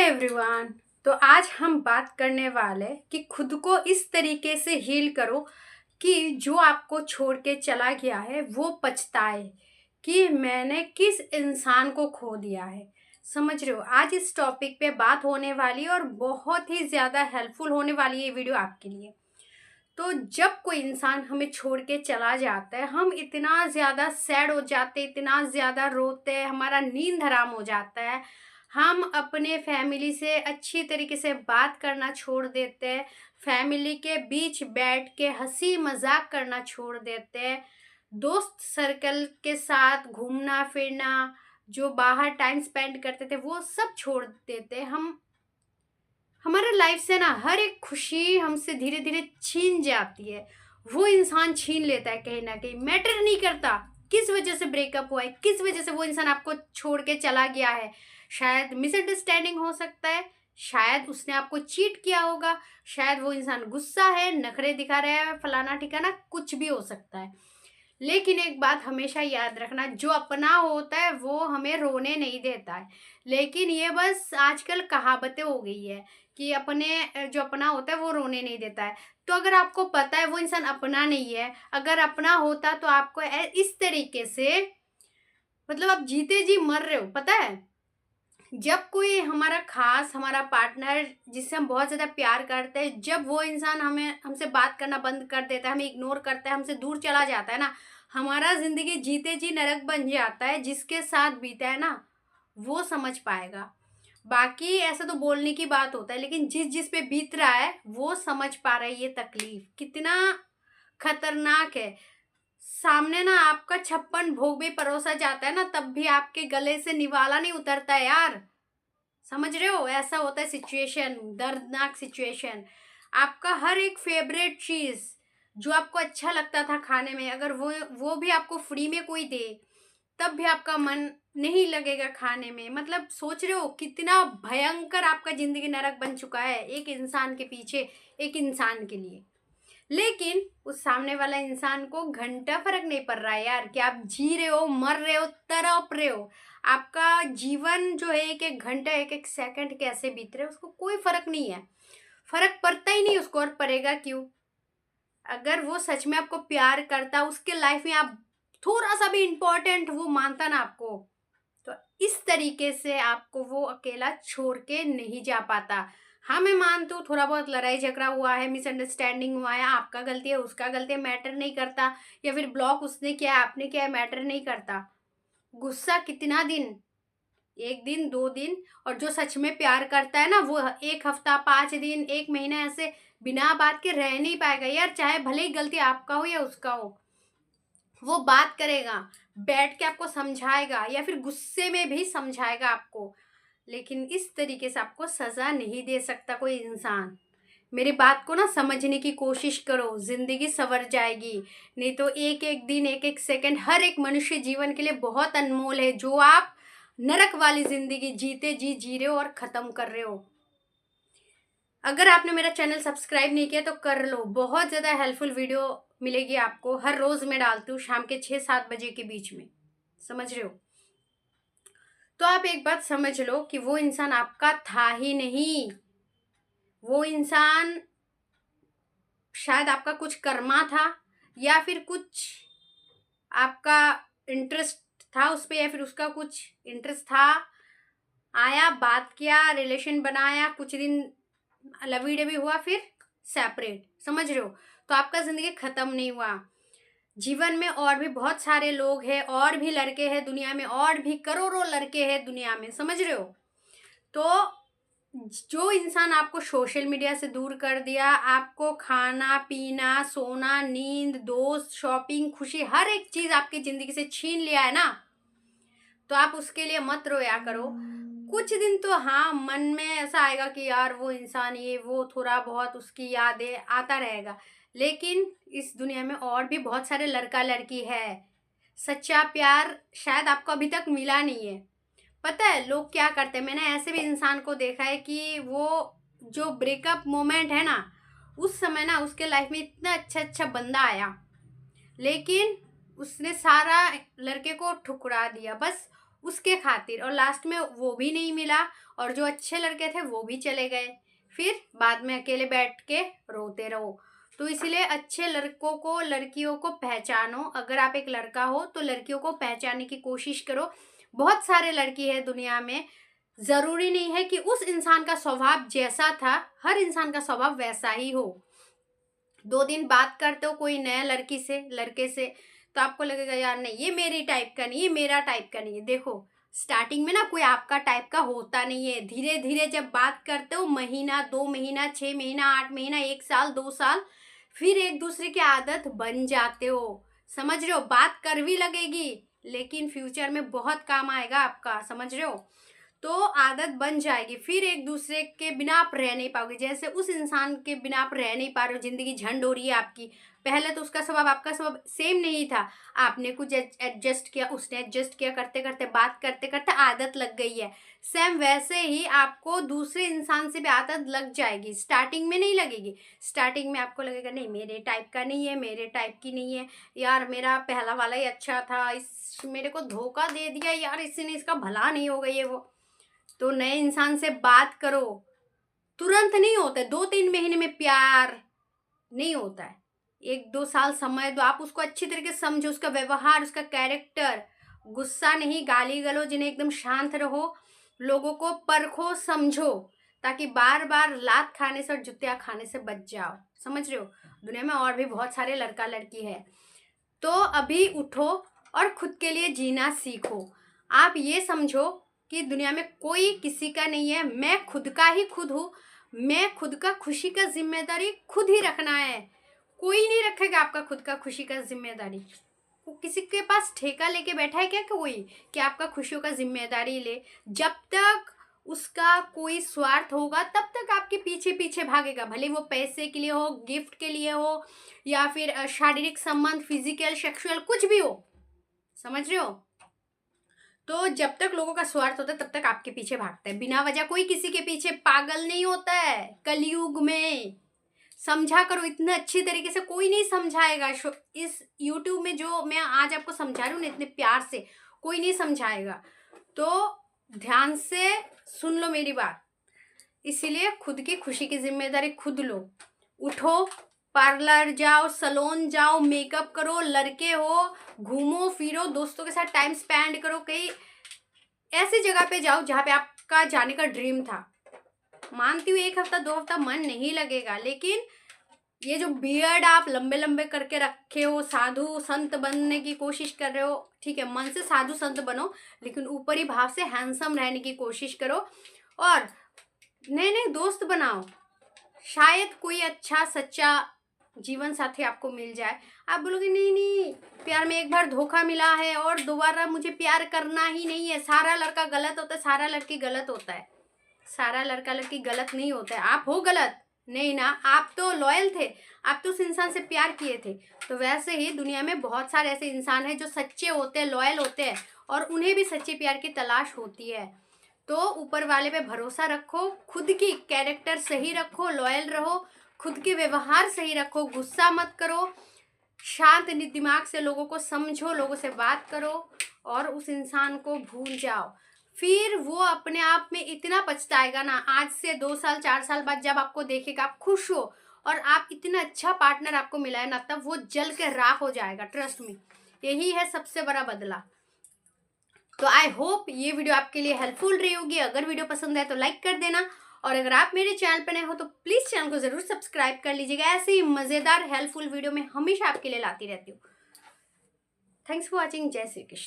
Everyone. तो आज हम बात करने वाले कि खुद को इस तरीके से हील करो कि जो आपको छोड़ के चला गया है वो पछताए कि मैंने किस इंसान को खो दिया है। समझ रहे हो, आज इस टॉपिक पे बात होने वाली है और बहुत ही ज़्यादा हेल्पफुल होने वाली है ये वीडियो आपके लिए। तो जब कोई इंसान हमें छोड़ के चला जाता है हम इतना ज़्यादा सैड हो जाते हैं, इतना ज़्यादा रोते हैं, हमारा नींद हराम हो जाता है। हम अपने फैमिली से अच्छी तरीके से बात करना छोड़ देते हैं, फैमिली के बीच बैठ के हंसी मजाक करना छोड़ देते हैं, दोस्त सर्कल के साथ घूमना फिरना, जो बाहर टाइम स्पेंड करते थे वो सब छोड़ देते हैं। हम हमारे लाइफ से ना हर एक खुशी हमसे धीरे धीरे छीन जाती है। वो इंसान छीन लेता है, कहीं ना कहीं मैटर नहीं करता किस वजह से ब्रेकअप हुआ है, किस वजह से वो इंसान आपको छोड़ के चला गया है। शायद मिसअंडरस्टैंडिंग हो सकता है, शायद उसने आपको चीट किया होगा, शायद वो इंसान गुस्सा है, नखरे दिखा रहा है, फलाना ठिकाना, कुछ भी हो सकता है। लेकिन एक बात हमेशा याद रखना, जो अपना होता है वो हमें रोने नहीं देता है। लेकिन ये बस आजकल कहावतें हो गई है कि जो अपना होता है वो रोने नहीं देता है। तो अगर आपको पता है वो इंसान अपना नहीं है, अगर अपना होता तो आपको इस तरीके से, मतलब आप जीते जी मर रहे हो। पता है, जब कोई हमारा खास, हमारा पार्टनर जिससे हम बहुत ज़्यादा प्यार करते हैं, जब वो इंसान हमसे बात करना बंद कर देता है, हमें इग्नोर करता है, हमसे दूर चला जाता है ना, हमारा ज़िंदगी जीते जी नरक बन जाता है। जिसके साथ बीता है ना वो समझ पाएगा। बाकी ऐसा तो बोलने की बात होता है, लेकिन जिस जिस पे बीत रहा है वो समझ पा रहा है ये तकलीफ कितना खतरनाक है। सामने ना आपका 56 भोग भी परोसा जाता है ना, तब भी आपके गले से निवाला नहीं उतरता है यार। समझ रहे हो, ऐसा होता है सिचुएशन, दर्दनाक सिचुएशन। आपका हर एक फेवरेट चीज जो आपको अच्छा लगता था खाने में, अगर वो भी आपको फ्री में कोई दे तब भी आपका मन नहीं लगेगा खाने में। मतलब सोच रहे हो कितना भयंकर आपका जिंदगी नरक बन चुका है एक इंसान के पीछे, एक इंसान के लिए। लेकिन उस सामने वाला इंसान को घंटा फर्क नहीं पड़ रहा है यार कि आप जी रहे हो, मर रहे हो, तड़प रहे हो। आपका जीवन जो है एक एक घंटा, एक एक सेकंड कैसे बीत रहे, उसको कोई फर्क नहीं है। फर्क पड़ता ही नहीं उसको, और पड़ेगा क्यों? अगर वो सच में आपको प्यार करता, उसके लाइफ में आप थोड़ा सा भी इम्पोर्टेंट वो मानता ना आपको, तो इस तरीके से आपको वो अकेला छोड़ के नहीं जा पाता। हाँ मैं मानती हूँ थोड़ा बहुत लड़ाई झगड़ा हुआ है, मिसअंडरस्टैंडिंग हुआ है, आपका गलती है उसका गलती है, मैटर नहीं करता। या फिर ब्लॉक उसने किया है आपने किया है, मैटर नहीं करता। गुस्सा कितना दिन, एक दिन, 2 दिन। और जो सच में प्यार करता है ना वो 1 हफ्ता, 5 दिन, 1 महीना ऐसे बिना बात के रह नहीं पाएगा यार। चाहे भले ही गलती आपका हो या उसका हो, वो बात करेगा, बैठ के आपको समझाएगा, या फिर गुस्से में भी समझाएगा आपको। लेकिन इस तरीके से आपको सजा नहीं दे सकता कोई इंसान। मेरी बात को ना समझने की कोशिश करो, जिंदगी संवर जाएगी। नहीं तो एक एक दिन, एक एक सेकंड हर एक मनुष्य जीवन के लिए बहुत अनमोल है, जो आप नरक वाली जिंदगी जीते जी रहे हो और खत्म कर रहे हो। अगर आपने मेरा चैनल सब्सक्राइब नहीं किया तो कर लो, बहुत ज़्यादा हेल्पफुल वीडियो मिलेगी आपको। हर रोज़ मैं डालती हूँ शाम के 6-7 बजे के बीच में। समझ रहे हो? तो आप एक बात समझ लो कि वो इंसान आपका था ही नहीं। वो इंसान शायद आपका कुछ कर्मा था, या फिर कुछ आपका इंटरेस्ट था उस पे, या फिर उसका कुछ इंटरेस्ट था। आया, बात किया, रिलेशन बनाया, कुछ दिन लवी डबी हुआ, फिर सेपरेट। समझ रहे हो? तो आपका जिंदगी खत्म नहीं हुआ। जीवन में और भी बहुत सारे लोग हैं, और भी लड़के हैं दुनिया में, और भी करोड़ों लड़के हैं दुनिया में। समझ रहे हो? तो जो इंसान आपको सोशल मीडिया से दूर कर दिया, आपको खाना पीना, सोना, नींद, दोस्त, शॉपिंग, खुशी, हर एक चीज आपकी जिंदगी से छीन लिया है ना, तो आप उसके लिए मत रोया करो। कुछ दिन तो हाँ मन में ऐसा आएगा कि यार वो इंसान, ये वो, थोड़ा बहुत उसकी यादें आता रहेगा। लेकिन इस दुनिया में और भी बहुत सारे लड़का लड़की है। सच्चा प्यार शायद आपको अभी तक मिला नहीं है। पता है लोग क्या करते हैं, मैंने ऐसे भी इंसान को देखा है कि वो जो ब्रेकअप मोमेंट है ना, उस समय ना उसके लाइफ में इतना अच्छा अच्छा बंदा आया, लेकिन उसने सारा लड़के को ठुकरा दिया। बस उसके खातिर, और लास्ट में वो भी नहीं मिला और जो अच्छे लड़के थे वो भी चले गए। फिर बाद में अकेले बैठ के रोते रहो। तो इसलिए अच्छे लड़कों को, लड़कियों को पहचानो। अगर आप एक लड़का हो तो लड़कियों को पहचानने की कोशिश करो। बहुत सारे लड़की है दुनिया में, ज़रूरी नहीं है कि उस इंसान का स्वभाव जैसा था हर इंसान का स्वभाव वैसा ही हो। 2 दिन बात करते हो कोई नया लड़की से, लड़के से, तो आपको लगेगा यार नहीं ये मेरी टाइप का नहीं, ये मेरा टाइप का नहीं है। देखो स्टार्टिंग में ना कोई आपका टाइप का होता नहीं है। धीरे धीरे जब बात करते हो, महीना, 2 महीना, 6 महीना, 8 महीना, 1 साल, 2 साल, फिर एक दूसरे की आदत बन जाते हो। समझ रहे हो? बात कड़वी लगेगी लेकिन फ्यूचर में बहुत काम आएगा आपका। समझ रहे हो? तो आदत बन जाएगी। फिर एक दूसरे के बिना आप रह नहीं पाओगे। जैसे उस इंसान के बिना आप रह नहीं पा रहे हो, ज़िंदगी झंड हो रही है आपकी। पहले तो उसका स्वभाव आपका स्वभाव सेम नहीं था, आपने कुछ एडजस्ट किया, उसने एडजस्ट किया, करते करते, बात करते करते आदत लग गई है। सेम वैसे ही आपको दूसरे इंसान से भी आदत लग जाएगी। स्टार्टिंग में नहीं लगेगी। स्टार्टिंग में आपको लगेगा नहीं मेरे टाइप का नहीं है, मेरे टाइप की नहीं है, यार मेरा पहला वाला ही अच्छा था, इस मेरे को धोखा दे दिया यार, इसने, इसका भला नहीं होगा ये वो। तो नए इंसान से बात करो। तुरंत नहीं होता है, 2-3 महीने में प्यार नहीं होता है। 1-2 साल समय दो, आप उसको अच्छी तरीके से समझो, उसका व्यवहार, उसका कैरेक्टर। गुस्सा नहीं, गाली गलौज नहीं, एकदम शांत रहो, लोगों को परखो, समझो, ताकि बार बार लात खाने से और जुतिया खाने से बच जाओ। समझ रहे हो? दुनिया में और भी बहुत सारे लड़का लड़की है। तो अभी उठो और खुद के लिए जीना सीखो। आप ये समझो कि दुनिया में कोई किसी का नहीं है, मैं खुद का ही खुद हूँ। मैं खुद का खुशी का जिम्मेदारी खुद ही रखना है। कोई नहीं रखेगा आपका खुद का खुशी का जिम्मेदारी। किसी के पास ठेका लेके बैठा है क्या कोई कि आपका खुशियों का जिम्मेदारी ले? जब तक उसका कोई स्वार्थ होगा तब तक आपके पीछे पीछे भागेगा, भले वो पैसे के लिए हो, गिफ्ट के लिए हो, या फिर शारीरिक संबंध, फिजिकल, सेक्सुअल, कुछ भी हो। समझ रहे हो? तो जब तक लोगों का स्वार्थ होता है तब तक आपके पीछे भागता है। बिना वजह कोई किसी के पीछे पागल नहीं होता है कलयुग में। समझा करो, इतने अच्छी तरीके से कोई नहीं समझाएगा। इस YouTube में जो मैं आज आपको समझा रही हूँ ना, इतने प्यार से कोई नहीं समझाएगा। तो ध्यान से सुन लो मेरी बात। इसीलिए खुद की खुशी की जिम्मेदारी खुद लो। उठो, पार्लर जाओ, सलोन जाओ, मेकअप करो, लड़के हो, घूमो फिरो, दोस्तों के साथ टाइम स्पेंड करो। कहीं ऐसी जगह पे जाओ जहाँ पे आपका जाने का ड्रीम था। मानती हूँ 1 हफ्ता 2 हफ्ता मन नहीं लगेगा, लेकिन ये जो बियर्ड आप लंबे लंबे करके रखे हो, साधु संत बनने की कोशिश कर रहे हो, ठीक है, मन से साधु संत बनो, लेकिन ऊपरी भाव से हैंडसम रहने की कोशिश करो और नए नए दोस्त बनाओ। शायद कोई अच्छा सच्चा जीवन साथी आपको मिल जाए। आप बोलोगे नहीं नहीं, प्यार में एक बार धोखा मिला है और दोबारा मुझे प्यार करना ही नहीं है। सारा लड़का गलत होता है, सारा लड़की गलत होता है। सारा लड़का लड़की गलत नहीं होता है। आप हो गलत नहीं ना, आप तो लॉयल थे, आप तो उस इंसान से प्यार किए थे। तो वैसे ही दुनिया में बहुत सारे ऐसे इंसान हैं जो सच्चे होते हैं, लॉयल होते हैं, और उन्हें भी सच्चे प्यार की तलाश होती है। तो ऊपर वाले पे भरोसा रखो, खुद की कैरेक्टर सही रखो, लॉयल रहो, खुद के व्यवहार सही रखो, गुस्सा मत करो, शांत दिमाग से लोगों को समझो, लोगों से बात करो और उस इंसान को भूल जाओ। फिर वो अपने आप में इतना पछताएगा ना, आज से 2 साल 4 साल बाद जब आपको देखेगा, आप खुश हो और आप इतना अच्छा पार्टनर आपको मिला है ना, तब वो जल के राख हो जाएगा। ट्रस्ट मी, यही है सबसे बड़ा बदला। तो आई होप ये वीडियो आपके लिए हेल्पफुल रही होगी। अगर वीडियो पसंद आए तो लाइक कर देना, और अगर आप मेरे चैनल पर नए हो तो प्लीज़ चैनल को ज़रूर सब्सक्राइब कर लीजिएगा। ऐसे ही मज़ेदार हेल्पफुल वीडियो मैं हमेशा आपके लिए लाती रहती हूँ। Thanks for watching. जय श्री कृष्ण।